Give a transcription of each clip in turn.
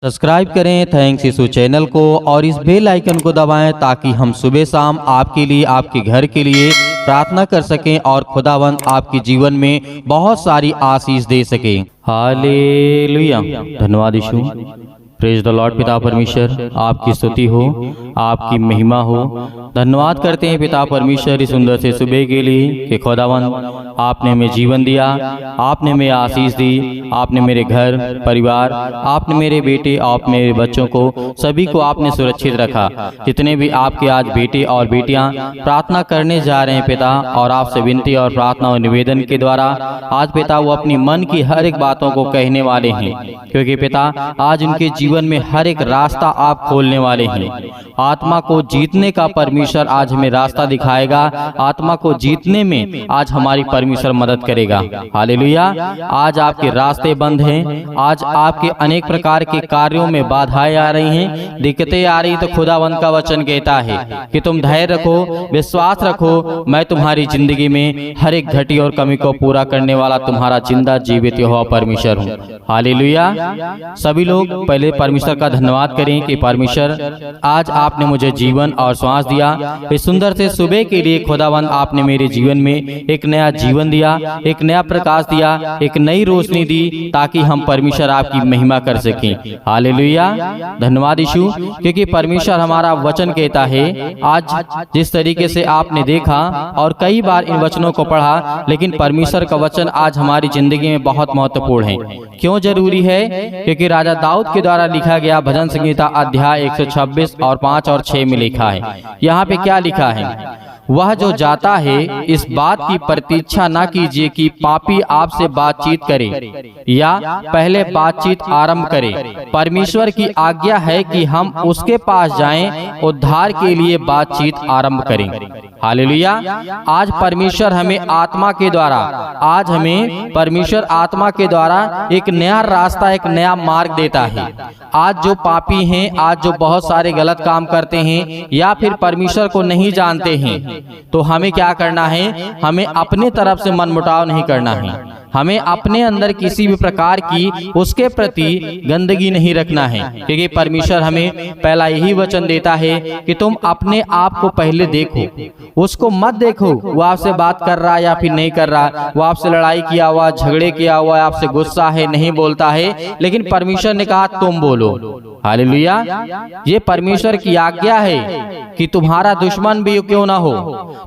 Subscribe करें thanks यीशु channel को और इस बेल आइकन को दबाएं ताकि हम सुबह शाम आपके लिए आपके घर के लिए प्रार्थना कर सकें और खुदावंद आपके जीवन में बहुत सारी आशीष दे सके। हालेलुया। धन्यवाद यीशु। Praise the Lord. पिता परमेश्वर आपकी स्तुति हो, आपकी महिमा हो। धन्यवाद करते हैं पिता परमेश्वर इस सुंदर से सुबह के लिए कि खुदावंद आपने हमें जीवन दिया, आपने हमें आशीष दी, आपने मेरे घर परिवार, आपने मेरे बेटे और मेरे बच्चों को सभी को आपने सुरक्षित रखा। जितने भी आपके आज बेटे और बेटियां प्रार्थना करने जा रहे हैं पिता, और आपसे विनती और प्रार्थना और निवेदन के द्वारा आज पिता वो अपनी मन की हर एक बातों को कहने वाले हैं, क्योंकि पिता आज उनके जीवन में हर एक रास्ता आप खोलने वाले हैं। आत्मा को जीतने का परमेश्वर आज हमें रास्ता दिखाएगा। आत्मा को जीतने में आज हमारी परमेश्वर मदद करेगा। हालेलुया। आज आपके रास्ते बंद हैं, आज आपके अनेक प्रकार के कार्यों में बाधाएं आ रही हैं, दिक्कतें आ रही, तो खुदावंद का वचन कहता है कि तुम धैर्य रखो, विश्वास रखो, मैं तुम्हारी जिंदगी में हर एक घटी और कमी को पूरा करने वाला तुम्हारा जिंदा जीवित यहोवा परमेश्वर हूँ। हालेलुया। सभी लोग पहले परमेश्वर का धन्यवाद करें कि परमेश्वर आज आपने मुझे जीवन और श्वास दिया। इस सुंदर से सुबह के लिए खुदावंद आपने मेरे जीवन में एक नया जीवन दिया, एक नया प्रकाश दिया, एक नई रोशनी दी, ताकि हम परमेश्वर आपकी महिमा कर सकें। हालेलुया। धन्यवाद यीशु, क्योंकि परमेश्वर हमारा वचन कहता है आज जिस तरीके से आपने देखा और कई बार इन वचनों को पढ़ा, लेकिन परमेश्वर का वचन आज हमारी जिंदगी में बहुत महत्वपूर्ण है। क्यों जरूरी है? क्योंकि राजा दाऊद के द्वारा लिखा गया भजन संहिता अध्याय 126 और 5 और 6 में लिखा है। यहाँ पे क्या लिखा है? वह जो जाता है इस बात की प्रतीक्षा न कीजिए कि पापी आपसे बातचीत करे या पहले बातचीत आरंभ करे। परमेश्वर की आज्ञा है कि हम उसके पास जाएं, उद्धार के लिए बातचीत आरंभ करें। हालेलुया। आज परमेश्वर हमें आत्मा के द्वारा, आज हमें परमेश्वर आत्मा के द्वारा एक नया रास्ता, एक नया मार्ग देता है। आज जो पापी हैं, आज जो बहुत सारे गलत काम करते हैं या फिर परमेश्वर को नहीं जानते हैं, तो हमें क्या करना है? हमें अपने तरफ से मनमुटाव नहीं करना है। हमें अपने अंदर किसी भी प्रकार की उसके प्रति गंदगी नहीं रखना है, क्योंकि परमेश्वर हमें पहला यही वचन देता है कि तुम अपने आप को पहले देखो, उसको मत देखो वो आपसे बात कर रहा है या फिर नहीं कर रहा, वो आपसे लड़ाई किया हुआ, झगड़े किया हुआ, आपसे गुस्सा है, नहीं बोलता है, लेकिन परमेश्वर ने कहा तुम बोलो। हालेलुया। ये परमेश्वर की आज्ञा है कि तुम्हारा दुश्मन भी क्यों ना हो,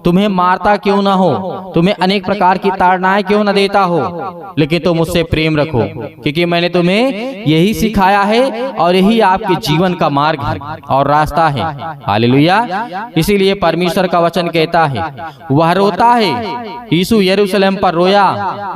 तुम्हें मारता क्यों ना हो, तुम्हें अनेक प्रकार की ताड़नाएं क्यों ना देता हो, लेकिन तुम उससे प्रेम रखो, क्योंकि मैंने तुम्हें यही सिखाया है और यही आपके जीवन का मार्ग है और रास्ता है। हालेलुया। इसीलिए परमेश्वर का वचन कहता है वह रोता है। यीशु यरूशलेम पर रोया,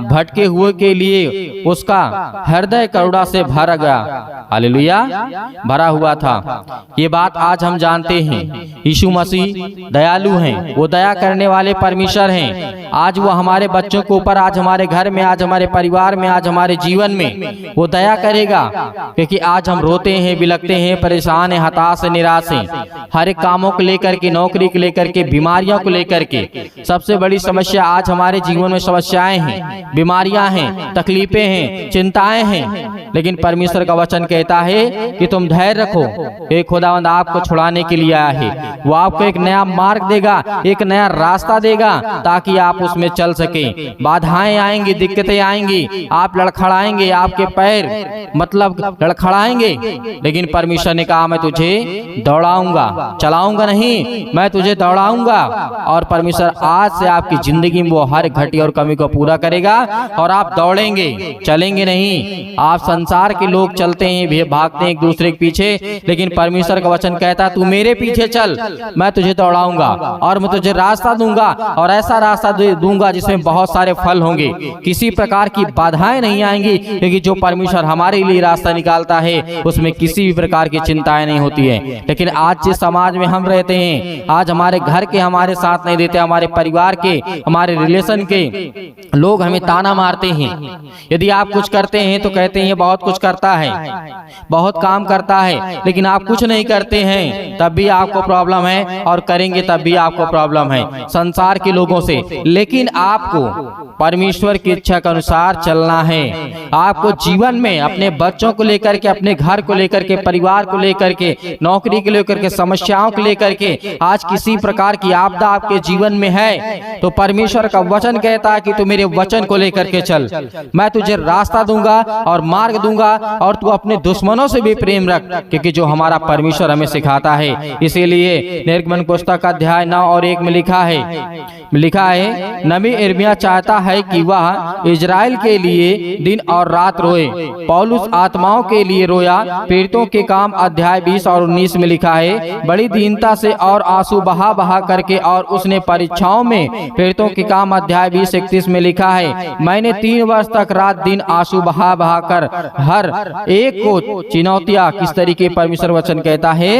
भटके हुए के लिए उसका हृदय करुणा से भर गया। हालेलुया। भरा हुआ था। ये बात आज हम जानते हैं। यीशु मसीह दयालु हैं, वो दया करने वाले परमेश्वर हैं। आज वो हमारे बच्चों के ऊपर, आज हमारे घर में, आज हमारे परिवार में, आज हमारे जीवन में वो दया करेगा, क्योंकि आज हम रोते हैं, बिलखते हैं, परेशान हैं, हताश हैं, निराश हैं, हर एक कामों को लेकर के, नौकरी को लेकर के, बीमारियों को लेकर के। सबसे बड़ी समस्या आज हमारे जीवन में समस्याएं हैं, बीमारियां हैं, तकलीफें हैं, चिंताएं हैं, लेकिन परमेश्वर का वचन कहता है कि तुम धैर्य रखो। एक खुदावंद आपको छुड़ाने के लिए आया है। वो आपको एक नया मार्ग देगा, एक नया रास्ता देगा, ताकि आप उसमें चल सकें। बाधाएं आएंगी, दिक्कतें आएंगी, आप लड़खड़ाएंगे, आपके पैर मतलब लड़खड़ाएंगे, लेकिन परमेश्वर ने कहा मैं तुझे दौड़ाऊंगा, चलाऊंगा नहीं, मैं तुझे दौड़ाऊंगा। और परमेश्वर आज से आपकी जिंदगी में वो हर घटी और कमी को पूरा करेगा और आप दौड़ेंगे, चलेंगे नहीं। आप संसार के लोग चलते हैं, भागते हैं एक दूसरे के पीछे, लेकिन परमेश्वर का वचन कहता है तू मेरे पीछे चल, मैं तुझे दौड़ाऊंगा और मैं तुझे रास्ता दूंगा, और ऐसा रास्ता दूंगा जिसमें बहुत सारे फल होंगे, किसी प्रकार की बाधाएं नहीं आएंगी, क्योंकि जो परमेश्वर हमारे लिए रास्ता निकालता है उसमें किसी भी प्रकार की चिंताएं नहीं होती है। लेकिन आज जिस समाज में हम रहते हैं, आज हमारे घर के हमारे साथ नहीं देते, हमारे परिवार के, हमारे रिलेशन के लोग हमें ताना मारते हैं। यदि आप कुछ करते हैं तो कहते हैं ये बहुत कुछ करता है, बहुत काम करता है, लेकिन आप कुछ नहीं करते हैं तब भी आपको प्रॉब्लम है, और करेंगे तब भी आपको प्रॉब्लम है संसार के लोगों से। लेकिन आपको परमेश्वर की इच्छा शिक्षा के अनुसार चलना है। आपको जीवन में अपने बच्चों को लेकर के, अपने घर को लेकर के, परिवार को लेकर के, नौकरी को लेकर के, समस्याओं को लेकर के आज किसी प्रकार की आपदा आपके जीवन में है तो परमेश्वर का वचन कहता है कि तू मेरे वचन को लेकर के चल, मैं तुझे रास्ता दूंगा और मार्ग दूंगा और तू अपने दुश्मनों से भी प्रेम रख, क्योंकि जो हमारा परमेश्वर हमें सिखाता है। इसीलिए निर्गमन पुस्तक का अध्याय 9 और 1 में लिखा है नबी यिर्मयाह चाहता है कि वह इजराइल के लिए दिन और रात रोए। पौलुस आत्माओं के लिए रोया। पीड़ितों के काम अध्याय 20 और 19 में लिखा है बड़ी दीनता से और आंसू बहा बहा करके, और उसने परीक्षाओं में पीड़ितों के काम अध्याय 20-31 में लिखा है मैंने 3 वर्ष तक रात दिन आंसू बहा बहा कर हर एक को चुनौतियां, किस तरीके परमेश्वर वचन कहता है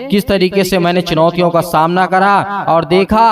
किस तरीके से मैंने चुनौतियों का सामना करा और देखा,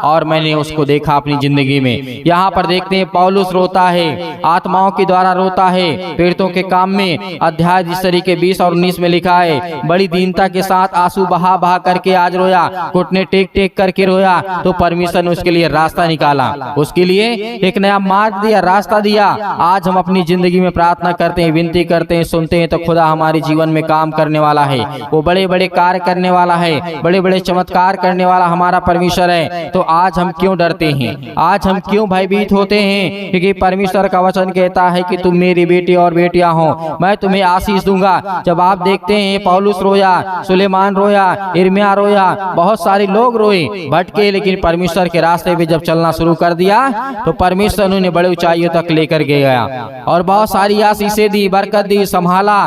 और मैंने उसको देखा अपनी जिंदगी में। यहाँ पर देखते हैं पौलुस रोता है, आत्माओं के द्वारा रोता है। पीड़ितों के काम में अध्याय जिस तरीके 20 और 19 में लिखा है बड़ी दीनता के साथ आंसू बहा बहा करके आज रोया, घुटने टेक टेक करके रोया, तो परमेश्वर ने उसके लिए रास्ता निकाला, उसके लिए एक नया मार्ग दिया, रास्ता दिया। आज हम अपनी जिंदगी में प्रार्थना करते हैं, विनती करते हैं, सुनते हैं तो खुदा हमारे जीवन में काम करने वाला है, वो बड़े बड़े कार्य करने वाला है, बड़े बड़े चमत्कार करने वाला हमारा परमेश्वर है। तो आज हम क्यों डरते हैं, आज हम क्यों भयभीत होते हैं? क्योंकि परमेश्वर का वचन कहता है कि तुम मेरी बेटी और बेटियां हो, मैं तुम्हें आशीष दूंगा। जब आप देखते हैं पौलुस रोया, सुलेमान रोया, यिर्मयाह रोया, बहुत सारे लोग रोए, भटके, लेकिन परमेश्वर के रास्ते पे जब चलना शुरू कर दिया तो परमेश्वर उन्हें बड़े ऊंचाइयों तक लेकर गया और बहुत सारी आशीषें दी, बरकत दी, संभाला।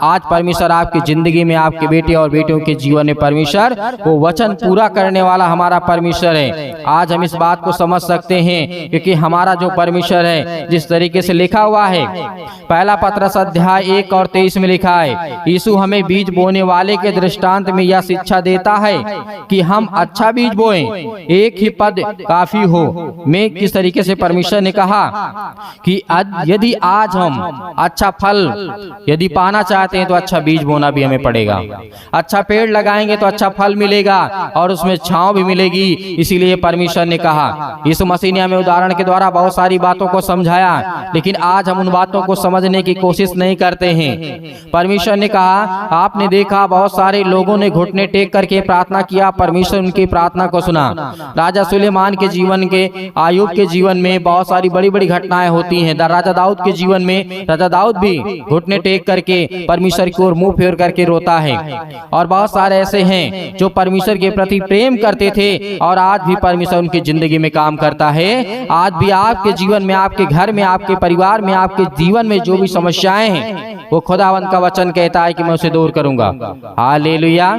आज परमेश्वर आपकी जिंदगी में, आपके बेटे और बेटियों के जीवन में परमेश्वर वो वचन पूरा करने वाला हमारा परमेश्वर है। आज हम इस बात को समझ सकते हैं क्योंकि हमारा जो परमेश्वर है जिस तरीके से लिखा हुआ है, पहला पत्रस अध्याय 1 और 23 में लिखा है यीशु हमें बीज बोने वाले के दृष्टांत में यह शिक्षा देता है कि हम अच्छा बीज बोएं, एक ही पद काफी हो। मैं किस तरीके से परमेश्वर ने कहा कि यदि आज हम अच्छा फल यदि पाना चाहते हैं तो अच्छा बीज बोना भी हमें पड़ेगा, अच्छा पेड़ लगाएंगे तो अच्छा फल मिलेगा और उसमें छांव भी मिलेगी। इसीलिए परमेश्वर ने कहा, यीशु मसीह ने हमें उदाहरण के द्वारा बहुत सारी बातों को समझाया, लेकिन आज हम उन बातों को समझने की कोशिश नहीं करते हैं। परमेश्वर ने कहा, आपने देखा बहुत सारे लोगों ने घुटने टेक करके प्रार्थना किया, परमेश्वर उनकी प्रार्थना को सुना। राजा सुलेमान के जीवन के, आयुब के जीवन में बहुत सारी बड़ी बड़ी घटनाएं होती हैं। राजा दाऊद के जीवन में राजा दाऊद भी घुटने टेक करके परमेश्वर की ओर मुंह फेर करके रोता है। और बहुत सारे ऐसे हैं जो परमेश्वर के प्रति प्रेम करते थे और आज भी परमेश्वर उनकी जिंदगी में काम करता है। आज भी आपके जीवन में, आपके घर में, आपके परिवार में, आपके जीवन में जो भी समस्याएं हैं वो खुदावंत का वचन कहता है कि मैं उसे दूर करूंगा। हालेलुया,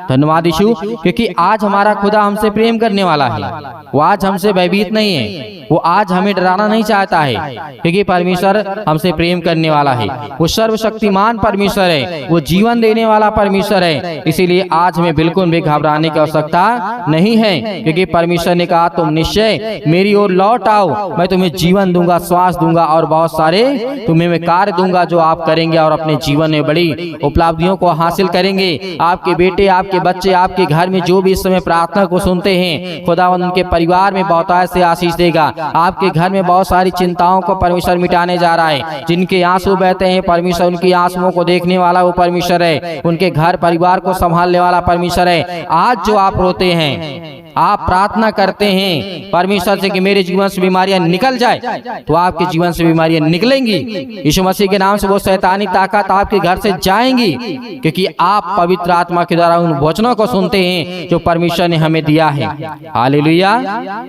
धन्यवाद यीशु, क्योंकि आज हमारा खुदा हमसे प्रेम करने वाला है। वो आज हमसे भयभीत नहीं है, वो आज हमें डराना नहीं चाहता है, क्योंकि परमेश्वर हमसे प्रेम करने वाला है। वो सर्वशक्तिमान परमेश्वर है, वो जीवन देने वाला परमेश्वर है। इसीलिए आज हमें बिल्कुल भी घबराने की आवश्यकता नहीं है, क्योंकि परमेश्वर ने कहा तुम निश्चय मेरी ओर लौट आओ, मैं तुम्हें जीवन दूंगा, श्वास दूंगा और बहुत सारे तुम्हें मैं कार्य दूंगा जो आप करेंगे और अपने जीवन में बड़ी उपलब्धियों को हासिल करेंगे। आपके बेटे, आपके बच्चे, आपके घर में जो भी इस समय प्रार्थना को सुनते हैं, खुदावंद उनके परिवार में बहुतायत से आशीष देगा। आपके घर में बहुत सारी चिंताओं को परमेश्वर मिटाने जा रहा है। जिनके आंसू बहते हैं, परमेश्वर उनकी आंसुओं को देखने वाला वो परमेश्वर है। उनके घर परिवार को संभालने वाला परमेश्वर है। आज जो आप रोते हैं, आप प्रार्थना करते हैं परमेश्वर से कि मेरे जीवन से बीमारियां निकल जाए, तो आपके जीवन से बीमारियां निकलेंगी। यीशु मसीह के नाम से वो शैतानी ताकत आपके घर से जाएंगी, क्योंकि आप पवित्र आत्मा के द्वारा उन वचनों को सुनते हैं जो परमेश्वर ने हमें दिया है। हालेलुया,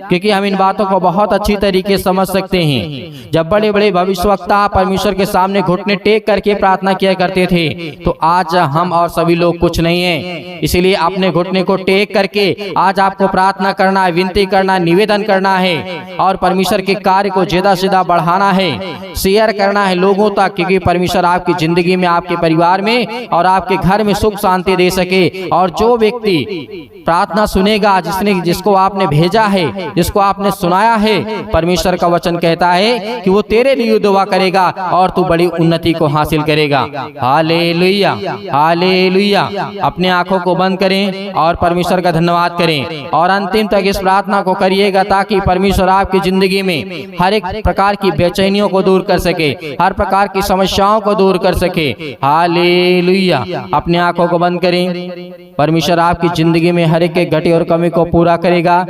क्योंकि हम इन बातों को बहुत अच्छी तरीके से समझ सकते हैं। जब बड़े बड़े भविष्यवक्ता परमेश्वर के सामने घुटने टेक करके प्रार्थना किया करते थे, तो आज हम और सभी लोग कुछ नहीं है। इसीलिए अपने घुटने को टेक करके आज आपको प्रार्थना करना है, विनती करना है, निवेदन करना है और परमेश्वर के कार्य को ज्यादा से ज्यादा बढ़ाना है, शेयर करना है लोगों तक, क्योंकि परमेश्वर आपकी जिंदगी में, आपके परिवार में और आपके घर में सुख शांति दे सके। और जो व्यक्ति प्रार्थना सुनेगा, जिसको आपने भेजा है, जिसको आपने सुनाया है, परमेश्वर का वचन कहता है कि वो तेरे लिए दुआ करेगा और तू बड़ी उन्नति को हासिल करेगा। Hallelujah, hallelujah. अपने आंखों को बंद करें और परमेश्वर का धन्यवाद करें और अंतिम तक इस प्रार्थना को करिएगा ताकि परमेश्वर आपकी जिंदगी में हर एक प्रकार की बेचैनियों को दूर कर सके, हर प्रकार की समस्याओं को दूर कर सके। हालेलुया। अपनी आंखों को बंद करें, परमेश्वर आपकी जिंदगी में हर एक घटे और कमी को पूरा करेगा।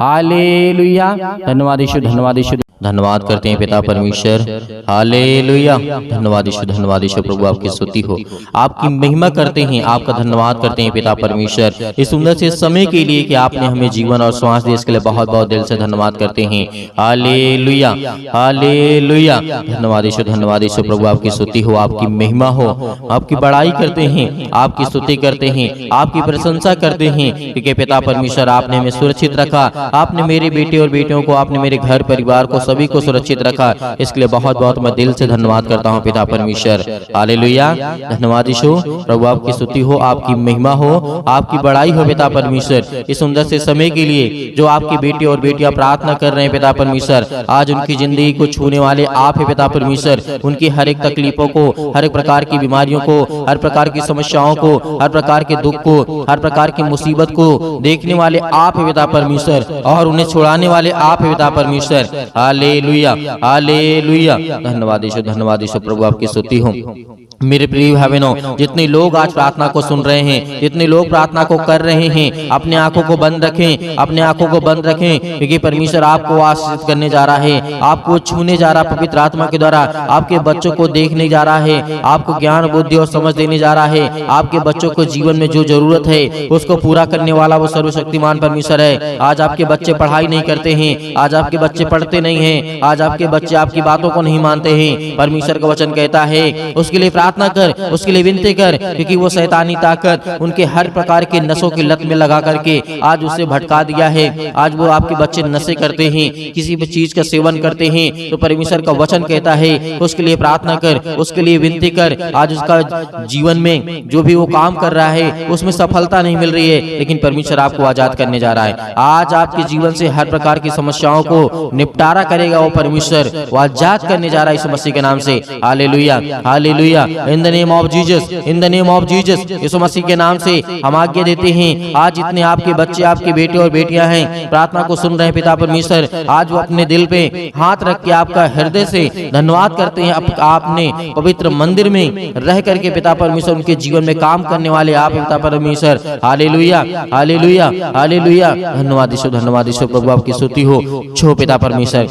हालेलुया। धन्यवाद यीशु, धन्यवाद यीशु, धन्यवाद करते हैं पिता परमेश्वर। हालेलुया। धन्यवाद यीशु, धन्यवाद यीशु। प्रभु आपकी स्तुति हो, आपकी महिमा करते हैं, आपका धन्यवाद करते हैं पिता परमेश्वर इस सुंदर से समय के लिए कि आपने हमें जीवन और श्वास दिया, इसके लिए बहुत बहुत दिल से धन्यवाद करते हैं। हालेलुया, हालेलुया। धन्यवाद यीशु, धन्यवाद यीशु। प्रभु आपकी स्तुति हो, आपकी महिमा हो, आपकी बड़ाई करते हैं, आपकी स्तुति करते हैं, आपकी प्रशंसा करते हैं क्योंकि पिता परमेश्वर आपने हमें सुरक्षित रखा, आपने मेरे बेटे और बेटियों को, आपने मेरे घर परिवार को सभी को सुरक्षित रखा। इसके लिए बहुत बहुत मैं दिल से धन्यवाद करता हूँ पिता परमेश्वर। हालेलुया। धन्यवाद यीशु। प्रभु आपकी स्तुति हो, आपकी महिमा हो, आपकी बड़ाई हो पिता परमेश्वर इस सुंदर से समय के लिए जो आपके बेटे और बेटियां प्रार्थना कर रहे हैं पिता परमेश्वर। आज उनकी जिंदगी को छूने वाले आप है पिता परमेश्वर। उनकी हर एक तकलीफों को, हर एक प्रकार की बीमारियों को, हर प्रकार की समस्याओं को, हर प्रकार के दुख को, हर प्रकार की मुसीबत को देखने वाले आप है पिता परमेश्वर और उन्हें छुड़ाने वाले आप है पिता परमेश्वर। हालेलुया, हालेलुया। धन्यवाद यीशु, धन्यवाद यीशु। प्रभु आपकी स्तुति हो। मेरे प्रिय भाई बहनों, जितने लोग आज प्रार्थना को सुन रहे हैं, जितने लोग प्रार्थना को कर रहे हैं, अपने आंखों को बंद रखें, अपने आंखों को बंद रखें क्योंकि परमेश्वर आपको आशीषित करने जा रहा है, आपको छूने जा रहा है पवित्र आत्मा के द्वारा, आपके बच्चों को देखने जा रहा है, आपको ज्ञान बुद्धि और समझ देने जा रहा है। आपके बच्चों को जीवन में जो जरूरत है उसको पूरा करने वाला वो सर्वशक्तिमान परमेश्वर है। आज आपके बच्चे पढ़ाई नहीं करते हैं, आज आपके बच्चे पढ़ते नहीं हैं, आज आपके बच्चे आपकी बातों को नहीं मानते हैं। परमेश्वर का वचन कहता है उसके लिए प्रार्थना कर, उसके लिए विनती कर क्योंकि वो शैतानी ताकत उनके हर प्रकार के नशों की लत में लगा करके आज उसे भटका दिया है। आज वो आपके बच्चे नशे करते हैं, किसी भी चीज का सेवन करते हैं, तो परमेश्वर का वचन कहता है उसके लिए प्रार्थना कर, उसके लिए विनती कर। आज उसका जीवन में जो भी वो काम कर रहा है उसमें सफलता नहीं मिल रही है, लेकिन परमेश्वर आपको आजाद करने जा रहा है। आज आपके जीवन से हर प्रकार की समस्याओं को निपटारा करेगा वो परमेश्वर, वो आजाद करने जा रहा है इस मसीह के नाम से। हालेलुया, हालेलुया। In the name of Jesus, in the name of Jesus. यीशु मसीह के नाम से हम आज्ञा देते हैं आज जितने आपके बच्चे, आपके बेटे और बेटियां हैं प्रार्थना को सुन रहे हैं पिता परमेश्वर, आज वो अपने दिल पे हाथ रख के आपका हृदय से धन्यवाद करते हैं। आपने पवित्र मंदिर में रह करके पिता परमेश्वर उनके जीवन में काम करने वाले आप पिता परमेश्वर। हालेलुया, हालेलुया, हालेलुया। धन्यवाद यीशु, धन्यवाद यीशु। प्रभु आपकी स्तुति हो छो पिता परमेश्वर।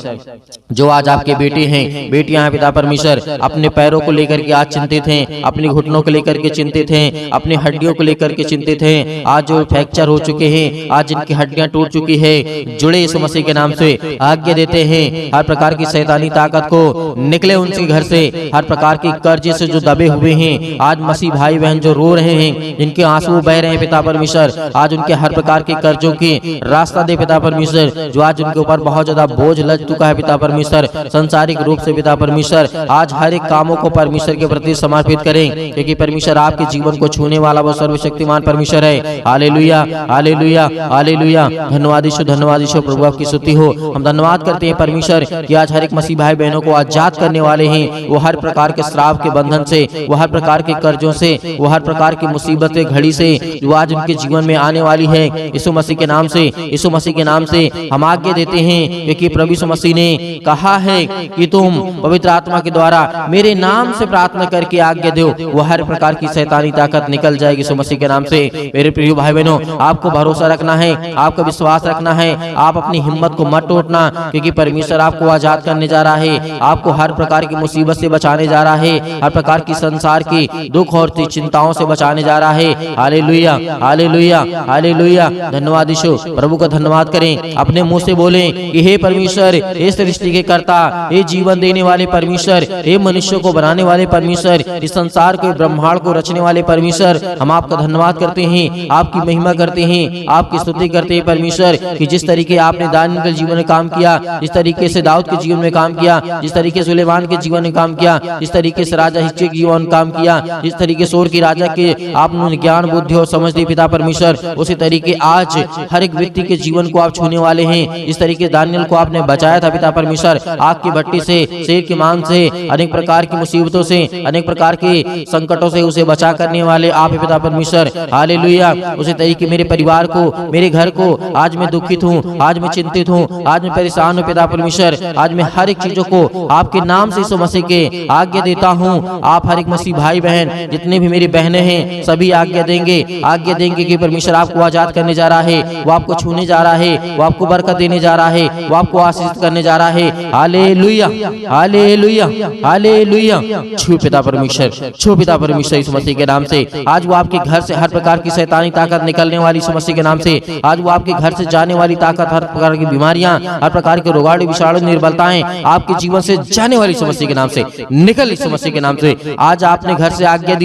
जो आज आपके बेटे हैं, बेटियां हैं पिता परमेश्वर, अपने पैरों को लेकर के आज चिंतित हैं, अपने घुटनों को लेकर के चिंतित हैं, अपनी हड्डियों को लेकर के चिंतित हैं, आज जो फ्रैक्चर हो चुके हैं, आज जिनकी हड्डियां टूट चुकी है, जुड़े यीशु मसीह के नाम से आज्ञा देते हैं हर प्रकार की शैतानी ताकत को निकले उनके घर से, हर प्रकार की कर्ज से जो दबे हुए हैं, आज मसीह भाई बहन जो रो रहे हैं, जिनके आंसू बह रहे हैं पिता परमेश्वर, आज उनके हर प्रकार के कर्जों की रास्ता दे पिता परमेश्वर। जो आज उनके ऊपर बहुत ज्यादा बोझ लग चुका है पिता परमेश्वर, संसारिक रूप से पिता परमेश्वर, आज हर एक कामों को परमेश्वर के प्रति समर्पित करें क्योंकि परमेश्वर आपके जीवन को छूने वाला वो सर्वशक्तिमान परमेश्वर है। हालेलुया, हालेलुया, हालेलुया। धन्यवाद यीशु, धन्यवाद यीशु। प्रभु आपकी स्तुति हो। हम धन्यवाद करते हैं परमेश्वर कि आज हर एक मसीह भाई बहनों को आजाद करने वाले हैं। वो हर प्रकार के श्राप के बंधन से, वो हर प्रकार के कर्जों से, वो हर प्रकार की मुसीबतें घड़ी से जो आज उनके जीवन में आने वाली है, यीशु मसीह के नाम से, यीशु मसीह के नाम से हम आज्ञा देते हैं क्योंकि प्रभु यीशु मसीह ने कहा है कि तुम पवित्र आत्मा के द्वारा मेरे नाम से प्रार्थना करके आज्ञा दो, वो हर प्रकार की शैतानी ताकत निकल जाएगी यीशु मसीह के नाम से। मेरे प्रिय भाई बहनों, आपको भरोसा रखना है, आपको विश्वास रखना है, आप अपनी हिम्मत को मत टूटना क्योंकि परमेश्वर आपको आजाद करने जा रहा है, आपको हर प्रकार की मुसीबत से बचाने जा रहा है, हर प्रकार की संसार की दुख और चिंताओं से बचाने जा रहा है। हालेलुया, हालेलुया, हालेलुया। धन्यवाद यीशु। प्रभु का धन्यवाद करें, अपने मुंह से बोलें कि हे परमेश्वर, हे सृष्टि के कर्ता, हे जीवन देने वाले परमेश्वर, हे मनुष्य को बनाने वाले परमेश्वर, इस संसार को, ब्रह्मांड को रचने वाले परमेश्वर, हम आपका धन्यवाद करते हैं, आपकी महिमा करते हैं, आपकी स्तुति करते हैं परमेश्वर कि जिस तरीके आपने दानियेल के जीवन में काम किया, जिस तरीके से दाऊद के जीवन में काम किया, जिस तरीके से सुलेमान के जीवन में काम किया, जिस तरीके से राजा हिजकिय्याह के जीवन में काम किया, जिस तरीके से और की राजा के आपने ज्ञान बुद्धि और समझ दी पिता परमेश्वर, उसी तरीके आज हर एक व्यक्ति के जीवन को आप छूने वाले हैं। इस तरीके दानियेल को आपने बचाया था पिता परमेश्वर, आग की भट्टी से, शेर के मांस से, अनेक प्रकार की मुसीबतों से, अनेक प्रकार के संकटों से उसे बचा करने वाले आप पिता परमेश्वर। हालेलुया। उसी तरीके मेरे परिवार को, मेरे घर को, आज मैं दुखित हूँ, आज मैं चिंतित हूँ, आज मैं परेशान हूँ पिता परमेश्वर, आज मैं हर एक चीजों को आपके नाम से यीशु मसीह के आज्ञा देता हूँ। आप हर एक मसीह भाई बहन जितने भी मेरी बहनें हैं सभी आज्ञा देंगे कि परमेश्वर आपको आजाद करने जा रहा है, वो आपको छूने जा रहा है, वो आपको बरकत देने जा रहा है, वो आपको आशीष करने जा रहा है। Hallelujah, hallelujah, hallelujah. छू पिता परमेश्वर, छू पिता परमेश्वर यीशु मसीह के नाम से। आज वो आपके घर से हर प्रकार की शैतानी ताकत निकलने वाली यीशु मसीह के नाम से। आज वो आपके घर से जाने वाली ताकत, हर प्रकार की बीमारियां, हर प्रकार के रोगाणु विषाणु निर्बलताएं आपके जीवन से जाने वाली यीशु मसीह के नाम से निकल यीशु मसीह के नाम से। आज आपने घर से आज्ञा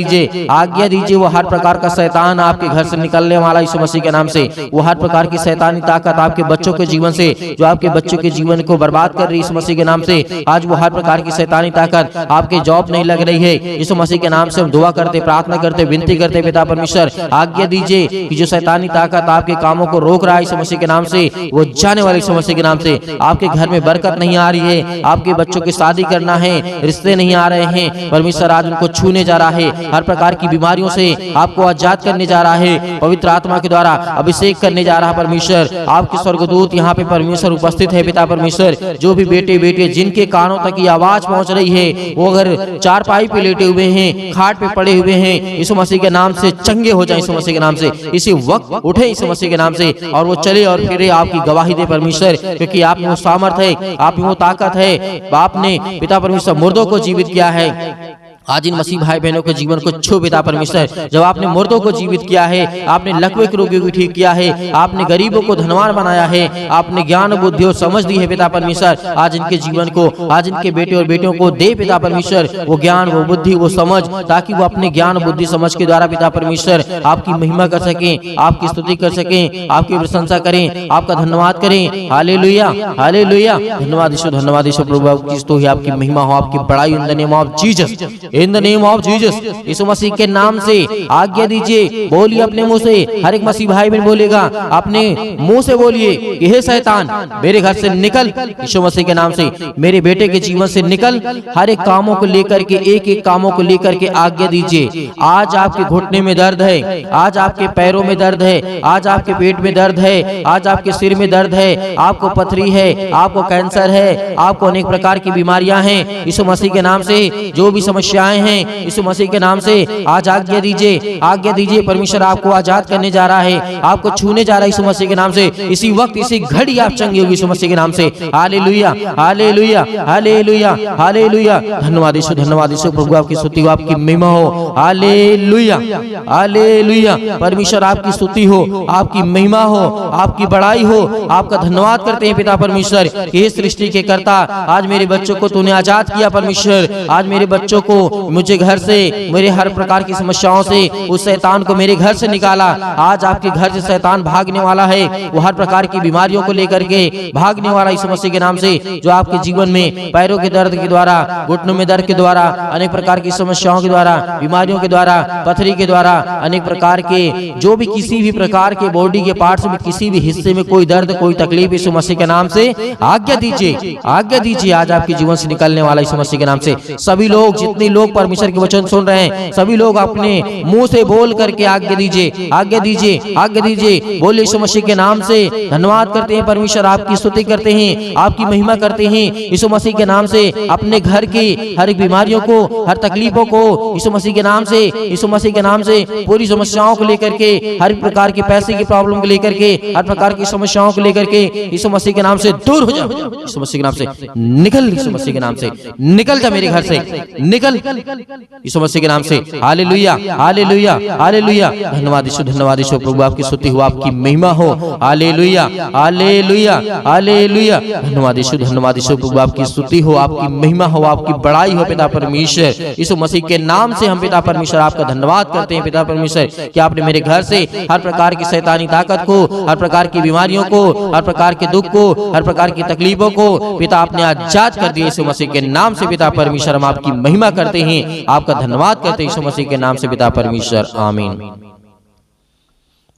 दीजिए वो हर प्रकार का शैतान आपके घर से निकलने वाला यीशु मसीह के नाम से। वो हर प्रकार की शैतानी ताकत आपके बच्चों के जीवन से, जो आपके बच्चों के जीवन को बर्बाद कर रही है यीशु मसीह के नाम से, आज वो हर प्रकार की शैतानी ताकत आपके जॉब नहीं लग रही है यीशु मसीह के नाम से हम दुआ करते, प्रार्थना करते, विनती करते पिता परमेश्वर आज्ञा दीजिए कि जो शैतानी ताकत आपके कामों को रोक रहा है यीशु मसीह के नाम से वो जाने वाले यीशु मसीह के नाम से। आपके घर में बरकत नहीं आ रही है, आपके बच्चों की शादी करना है, रिश्ते नहीं आ रहे हैं, परमेश्वर आज उनको छूने जा रहा है, हर प्रकार की बीमारियों से आपको आजाद करने जा रहा है, पवित्र आत्मा के द्वारा अभिषेक करने जा रहा है परमेश्वर। आपके स्वर्गदूत यहाँ पे परमेश्वर उपस्थित है पिता परमेश्वर। जो भी बेटे बेटे जिनके कानों तक ये आवाज पहुंच रही है, वो अगर चारपाई पे लेटे हुए हैं, खाट पे पड़े हुए हैं, यीशु मसीह के नाम से चंगे हो जाए यीशु मसीह के नाम से, इसी वक्त उठे यीशु मसीह के नाम से और वो चले और फिरे आपकी गवाही दे परमेश्वर, क्योंकि आप में वो सामर्थ है, आप में वो ताकत है। आपने पिता परमेश्वर मुर्दों को जीवित किया है। आज इन मसीह भाई बहनों के जीवन को छू पिता परमेश्वर। जब आपने मुर्दों को जीवित किया है, आपने लकवे के रोगियों को ठीक किया है, आपने गरीबों को धनवान बनाया है, आपने ज्ञान बुद्धि और समझ दी है पिता परमेश्वर। आज इनके जीवन को, आज इनके बेटे और बेटियों को दे पिता परमेश्वर वो ज्ञान, वो बुद्धि, वो समझ, ताकि वो अपने ज्ञान बुद्धि समझ के द्वारा पिता परमेश्वर आपकी महिमा कर सकें, आपकी स्तुति कर सकें, आपकी प्रशंसा करें, आपका धन्यवाद करें। हालेलुया, हालेलुया। धन्यवाद यीशु प्रभु, आपकी महिमा हो, आपकी बड़ाई in the name of Jesus, in the name of Jesus. यीशु मसीह के नाम से आज्ञा दीजिए, बोलिए अपने मुंह से, हर एक मसीह भाई बहन बोलेगा अपने मुंह से बोलिए कि हे शैतान मेरे घर से निकल, यीशु मसीह के नाम से मेरे बेटे के जीवन से निकल। हर एक कामों को लेकर के, एक एक कामों को लेकर के आज्ञा दीजिए। आज आपके घुटने में दर्द है, आज आपके पैरों में दर्द है, आज आपके पेट में दर्द है, आज आपके सिर में दर्द है, आपको पथरी है, आपको कैंसर है, आपको अनेक प्रकार की बीमारियां हैं, यीशु मसीह के नाम से जो भी समस्याएं हैं यीशु मसीह के नाम से आज आज्ञा दीजिए, आज्ञा दीजिए। परमेश्वर आपको आजाद करने जा रहा है, आपको छूने जा रहा है यीशु मसीह के नाम से। इसी वक्त, इसी घड़ी आप चंगे होगी यीशु मसीह के नाम से। हालेलुया, हालेलुया, हालेलुया, हालेलुया। धन्यवाद यीशु, धन्यवाद यीशु प्रभु, आपकी स्तुति हो, आपकी महिमा हो। Hallelujah, hallelujah. परमेश्वर आपकी स्तुति हो, आपकी महिमा हो, आपकी बड़ाई हो। आपका धन्यवाद करते हैं पिता परमेश्वर कि हे सृष्टि के कर्ता, आज मेरे बच्चों को तूने आजाद किया परमेश्वर। आज मेरे बच्चों को, मुझे घर से, मेरे हर प्रकार की समस्याओं से, उस शैतान को मेरे घर से निकाला। आज आपके घर से शैतान भागने वाला है, वो हर प्रकार की बीमारियों को लेकर के भागने वाला यीशु मसीह के नाम से। जो आपके जीवन में पैरों के दर्द के द्वारा, घुटनों में दर्द के द्वारा, अनेक प्रकार की समस्याओं के द्वारा, बीमारियों के द्वारा, पथरी के द्वारा, अनेक प्रकार के जो भी किसी भी प्रकार के बॉडी के पार्ट्स में किसी भी हिस्से में कोई दर्द, कोई तकलीफ, यीशु मसीह के नाम से आज्ञा दीजिए, आज्ञा दीजिए। आज आपके जीवन से निकलने वाला यीशु मसीह के नाम से सभी लोग, जितने लोग परमेश्वर के वचन सुन रहे हैं, सभी लोग अपने मुंह से बोल करके आज्ञा दीजिए, आज्ञा दीजिए, आज्ञा दीजिए। बोले यीशु मसीह के नाम से धन्यवाद करते हैं परमेश्वर, आपकी स्तुति करते हैं, आपकी महिमा करते हैं यीशु मसीह के नाम से। अपने घर की हर एक बीमारियों को, हर तकलीफों को यीशु मसीह के नाम से, यीशु मसीह के नाम से, पूरी समस्याओं को लेकर के, हर प्रकार की पैसे की प्रॉब्लम को लेकर के, हर प्रकार की समस्याओं को लेकर के यीशु मसीह के नाम से दूर हो जाओ, यीशु मसीह के नाम से निकल, यीशु मसीह के नाम से निकल जा मेरे घर से, निकल यीशु मसीह के नाम से। हालेलुया, हालेलुया, हालेलुया। धन्यवाद यीशु, धन्यवाद यीशु प्रभु, आपकी स्तुति हो, आपकी महिमा हो। हालेलुया, हालेलुया, हालेलुया। धन्यवाद यीशु, धन्यवाद यीशु प्रभु, आपकी स्तुति हो, आपकी महिमा हो, आपकी बड़ाई हो पिता परमेश्वर। यीशु मसीह के नाम से हम पिता परमेश्वर आपका धन्यवाद करते हैं पिता परमेश्वर कि आपने मेरे घर से हर प्रकार की शैतानी ताकत को, हर प्रकार की बीमारियों को, हर प्रकार के दुख को, हर प्रकार की तकलीफों को पिता आपने आजाद कर दिया यीशु मसीह के नाम से पिता परमेश्वर। हम आपकी महिमा करते हैं, आपका धन्यवाद करते हैं यीशु मसीह के नाम से पिता परमेश्वर, आमीन।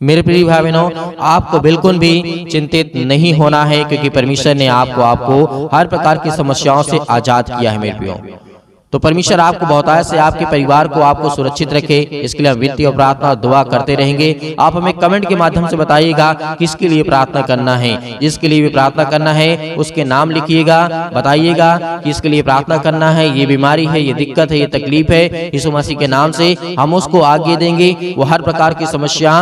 मेरे प्रिय भाई बहनों, आपको बिल्कुल भी चिंतित नहीं होना है, क्योंकि परमेश्वर ने आपको हर प्रकार की समस्याओं से आजाद किया है मेरे प्रियो। तो परमेश्वर आपको बहुतायत से आपके परिवार को आपको सुरक्षित रखे, इसके लिए हम विनती और प्रार्थना और दुआ करते रहेंगे। आप हमें कमेंट के माध्यम से बताइएगा किसके लिए प्रार्थना करना है। जिसके लिए भी प्रार्थना करना है उसके नाम लिखिएगा, बताइएगा कि इसके लिए प्रार्थना करना है, ये बीमारी है, ये दिक्कत है, ये तकलीफ है, यीशु मसीह के नाम से हम उसको आगे देंगे। वो हर प्रकार की समस्या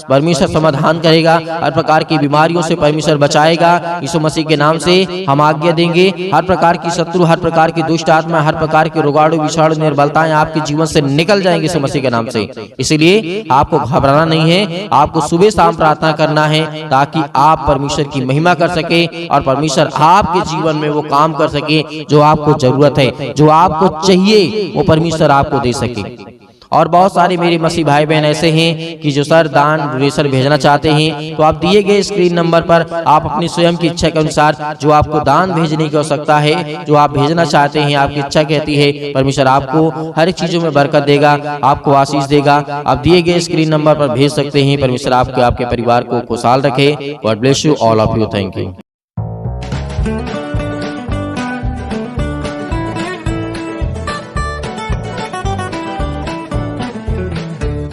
परमेश्वर समाधान करेगा, हर प्रकार की बीमारियों से परमेश्वर बचाएगा। यीशु मसीह के नाम से हम आज्ञा देंगे, हर प्रकार की शत्रु, हर प्रकार की दुष्ट आत्मा, हर प्रकार के रोगाणु विषाणु निर्बलताएं आपके जीवन से निकल जाएंगे यीशु मसीह के नाम से। इसलिए आपको घबराना नहीं है, आपको सुबह शाम प्रार्थना करना है ताकि आप परमेश्वर की महिमा कर सके और परमेश्वर आपके जीवन में वो काम कर सके जो आपको जरूरत है, जो आपको चाहिए वो परमेश्वर आपको दे सके। और बहुत सारे मेरे मसीह भाई बहन ऐसे हैं कि जो सर दान डोनेशन भेजना चाहते हैं, तो आप दिए गए स्क्रीन नंबर पर आप अपनी स्वयं की इच्छा के अनुसार जो आपको दान भेजने की आवश्यकता है, जो आप भेजना चाहते हैं, आपकी इच्छा कहती है, परमेश्वर आपको हर एक चीजों में बरकत देगा, आपको आशीष देगा। आप दिए गए स्क्रीन नंबर पर भेज सकते हैं। परमेश्वर आपके परिवार को खुशहाल रखे। God bless you all of you. Thank you.